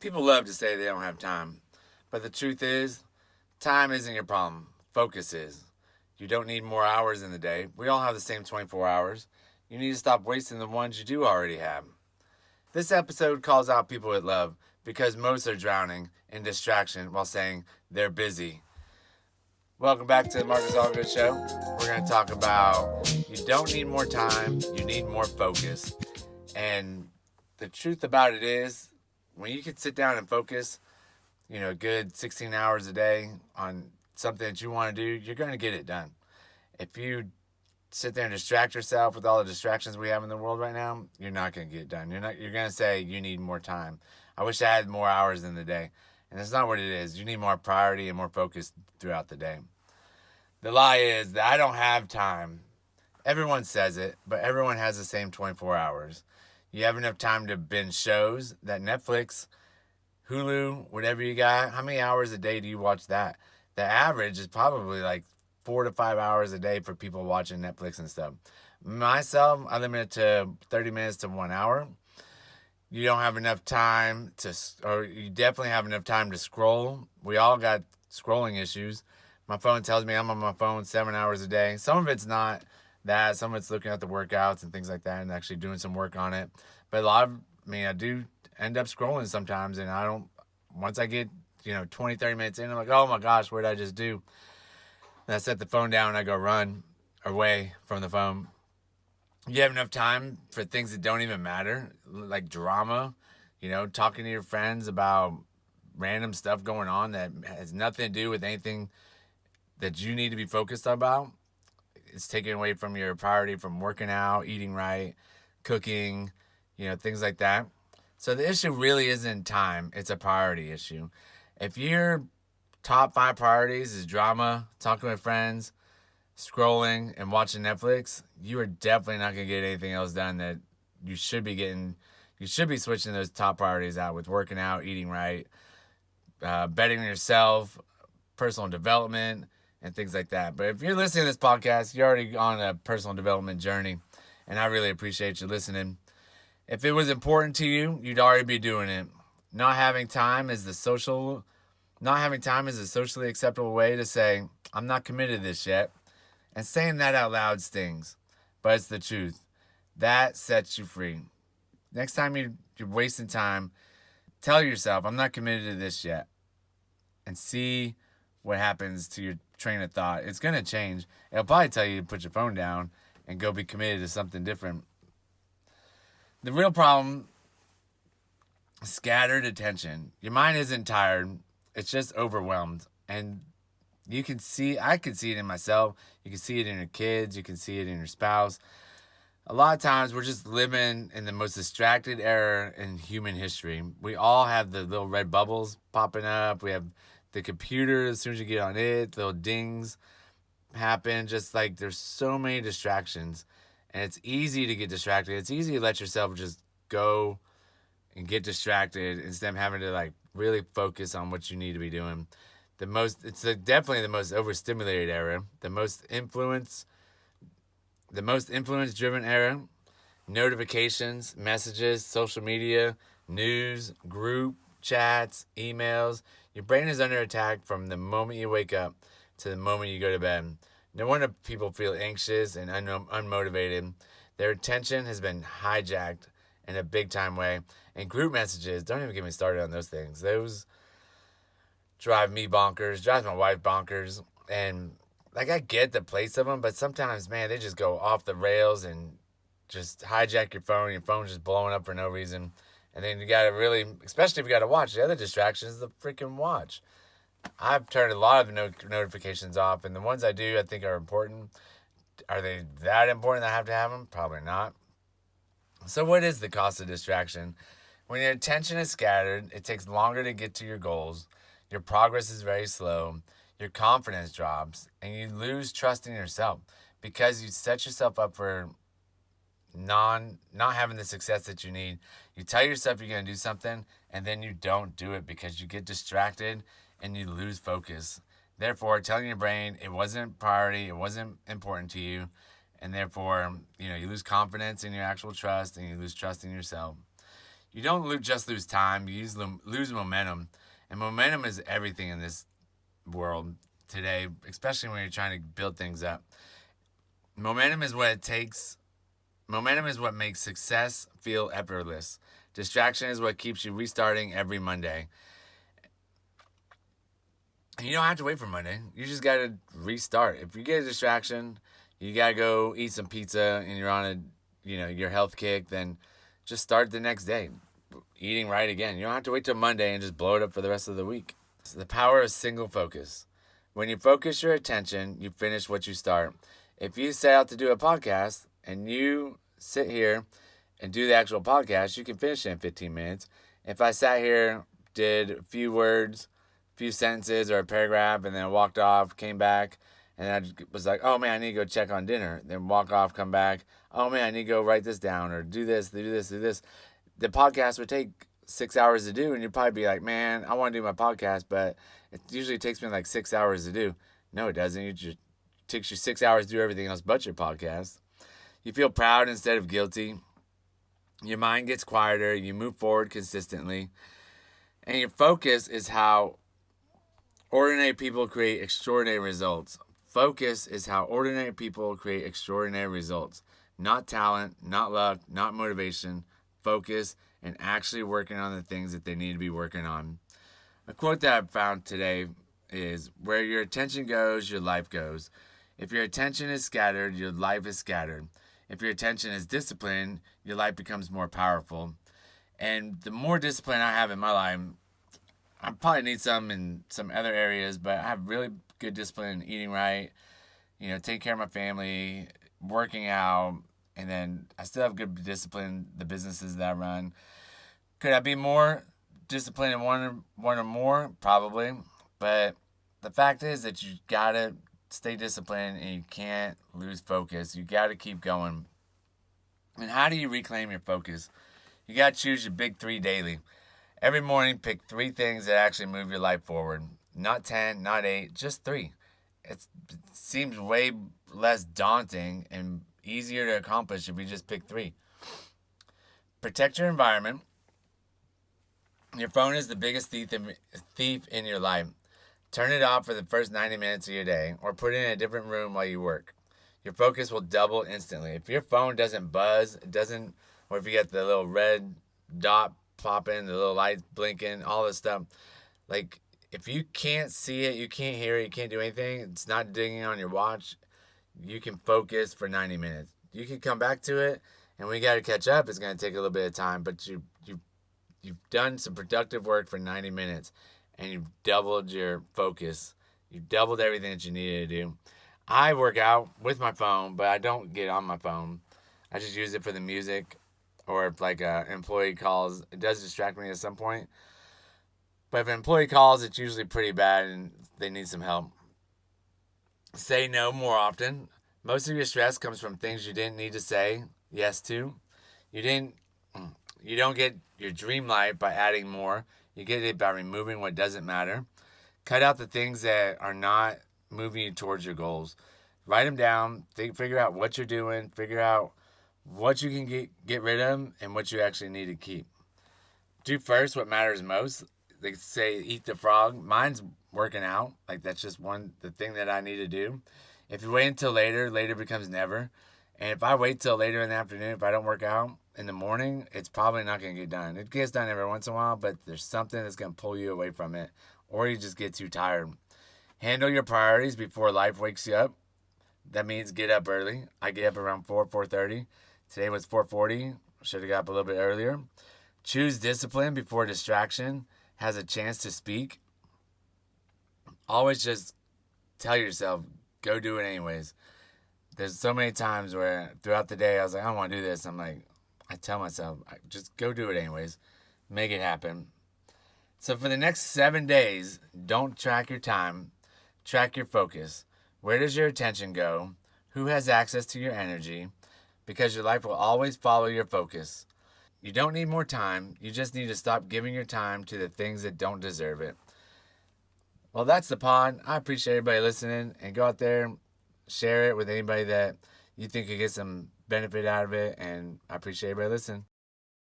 People love to say they don't have time, but the truth is, time isn't your problem. Focus is. You don't need more hours in the day. We all have the same 24 hours. You need to stop wasting the ones you do already have. This episode calls out people with love because most are drowning in distraction while saying they're busy. Welcome back to the Marcus Allgood Show. We're going to talk about you don't need more time, you need more focus. And the truth about it is, when you can sit down and focus, a good 16 hours a day on something that you want to do, you're going to get it done. If you sit there and distract yourself with all the distractions we have in the world right now, you're not going to get it done. You're going to say you need more time. I wish I had more hours in the day. And that's not what it is. You need more priority and more focus throughout the day. The lie is that I don't have time. Everyone says it, but everyone has the same 24 hours. You have enough time to binge shows that Netflix, Hulu, whatever you got. How many hours a day do you watch that? The average is probably like 4 to 5 hours a day for people watching Netflix and stuff. Myself, I limit it to 30 minutes to 1 hour. You don't have enough time or you definitely have enough time to scroll. We all got scrolling issues. My phone tells me I'm on my phone 7 hours a day. Some of it's not that. Some of it's looking at the workouts and things like that and actually doing some work on it. But I do end up scrolling sometimes, and once I get, 20, 30 minutes in, I'm like, oh my gosh, what did I just do? And I set the phone down and I go run away from the phone. You have enough time for things that don't even matter, like drama, talking to your friends about random stuff going on that has nothing to do with anything that you need to be focused about. It's taken away from your priority from working out, eating right, cooking, things like that. So the issue really isn't time. It's a priority issue. If your top 5 priorities is drama, talking with friends, scrolling, and watching Netflix, you are definitely not going to get anything else done that you should be getting. You should be switching those top priorities out with working out, eating right, betting on yourself, personal development, and things like that. But if you're listening to this podcast, you're already on a personal development journey, and I really appreciate you listening. If it was important to you, you'd already be doing it. Not having time is a socially acceptable way to say, I'm not committed to this yet. And saying that out loud stings, but it's the truth. That sets you free. Next time you're wasting time, tell yourself, I'm not committed to this yet. And see what happens to your train of thought. It's going to change. It'll probably tell you to put your phone down and go be committed to something different. The real problem is scattered attention. Your mind isn't tired. It's just overwhelmed. And I can see it in myself. You can see it in your kids. You can see it in your spouse. A lot of times we're just living in the most distracted era in human history. We all have the little red bubbles popping up. We have the computer. As soon as you get on it, little dings happen. Just like there's so many distractions. And it's easy to get distracted. It's easy to let yourself just go and get distracted instead of having to really focus on what you need to be doing. It's definitely the most overstimulated era, the most influence-driven era. Notifications, messages, social media, news, group chats, emails. Your brain is under attack from the moment you wake up to the moment you go to bed. No wonder people feel anxious and unmotivated. Their attention has been hijacked in a big-time way. And group messages, don't even get me started on those things. Those drive me bonkers, drives my wife bonkers. And I get the place of them, but sometimes, man, they just go off the rails and just hijack your phone. Your phone's just blowing up for no reason. And then you got to really, especially if you got to watch, the other distraction is the freaking watch. I've turned a lot of notifications off, and the ones I do I think are important. Are they that important that I have to have them? Probably not. So what is the cost of distraction? When your attention is scattered, it takes longer to get to your goals. Your progress is very slow. Your confidence drops, and you lose trust in yourself because you set yourself up for not having the success that you need. You tell yourself you're going to do something, and then you don't do it because you get distracted and you lose focus. Therefore, telling your brain it wasn't priority, it wasn't important to you, and therefore, you lose confidence in your actual trust, and you lose trust in yourself. You don't just lose time, you lose momentum. And momentum is everything in this world today, especially when you're trying to build things up. Momentum is what it takes. Momentum is what makes success feel effortless. Distraction is what keeps you restarting every Monday. And you don't have to wait for Monday. You just got to restart. If you get a distraction, you got to go eat some pizza and you're on your health kick, then just start the next day eating right again. You don't have to wait till Monday and just blow it up for the rest of the week. So the power of single focus. When you focus your attention, you finish what you start. If you set out to do a podcast and you sit here and do the actual podcast, you can finish it in 15 minutes. If I sat here, did a few words, a few sentences or a paragraph, and then I walked off, came back, and I was like, oh man, I need to go check on dinner. Then walk off, come back. Oh man, I need to go write this down or do this. The podcast would take 6 hours to do, and you'd probably be like, man, I want to do my podcast, but it usually takes me like 6 hours to do. No, it doesn't. It takes you 6 hours to do everything else but your podcast. You feel proud instead of guilty. Your mind gets quieter. You move forward consistently. And your focus is how ordinary people create extraordinary results. Focus is how ordinary people create extraordinary results. Not talent, not luck, not motivation. Focus and actually working on the things that they need to be working on. A quote that I found today is, where your attention goes, your life goes. If your attention is scattered, your life is scattered. If your attention is disciplined, your life becomes more powerful. And the more discipline I have in my life, I probably need some in some other areas, but I have really good discipline in eating right, taking care of my family, working out, and then I still have good discipline in the businesses that I run. Could I be more disciplined in one or more? Probably. But the fact is that you got to stay disciplined and you can't lose focus. You got to keep going. And how do you reclaim your focus? You got to choose your big 3 daily. Every morning, pick 3 things that actually move your life forward. Not 10, not 8, just 3. It seems way less daunting and easier to accomplish if you just pick 3. Protect your environment. Your phone is the biggest thief in your life. Turn it off for the first 90 minutes of your day or put it in a different room while you work. Your focus will double instantly. If your phone doesn't buzz, or if you get the little red dot popping, the little lights blinking, all this stuff, like if you can't see it, you can't hear it, you can't do anything, it's not dinging on your watch, you can focus for 90 minutes. You can come back to it, and when you got to catch up, it's going to take a little bit of time, but you've done some productive work for 90 minutes, and you've doubled your focus. You've doubled everything that you needed to do. I work out with my phone, but I don't get on my phone. I just use it for the music, or if like an employee calls, it does distract me at some point. But if an employee calls, it's usually pretty bad and they need some help. Say no more often. Most of your stress comes from things you didn't need to say yes to. You don't get your dream life by adding more. You get it by removing what doesn't matter. Cut out the things that are not moving you towards your goals. Write them down. Figure out what you're doing. Figure out what you can get rid of and what you actually need to keep. Do first what matters most. They say eat the frog. Mine's working out. Like that's just the thing that I need to do. If you wait until later becomes never. And if I wait till later in the afternoon, if I don't work out in the morning, it's probably not going to get done. It gets done every once in a while, but there's something that's going to pull you away from it, or you just get too tired. Handle your priorities before life wakes you up. That means get up early. I get up around 4:30. Today was 4:40. Should have got up a little bit earlier. Choose discipline before distraction has a chance to speak. Always just tell yourself, go do it anyways. There's so many times where throughout the day I was like, I don't want to do this. I tell myself, just go do it anyways. Make it happen. So for the next 7 days, don't track your time. Track your focus. Where does your attention go? Who has access to your energy? Because your life will always follow your focus. You don't need more time. You just need to stop giving your time to the things that don't deserve it. Well, that's the pod. I appreciate everybody listening, and go out there, share it with anybody that you think could get some benefit out of it, and I appreciate everybody listening.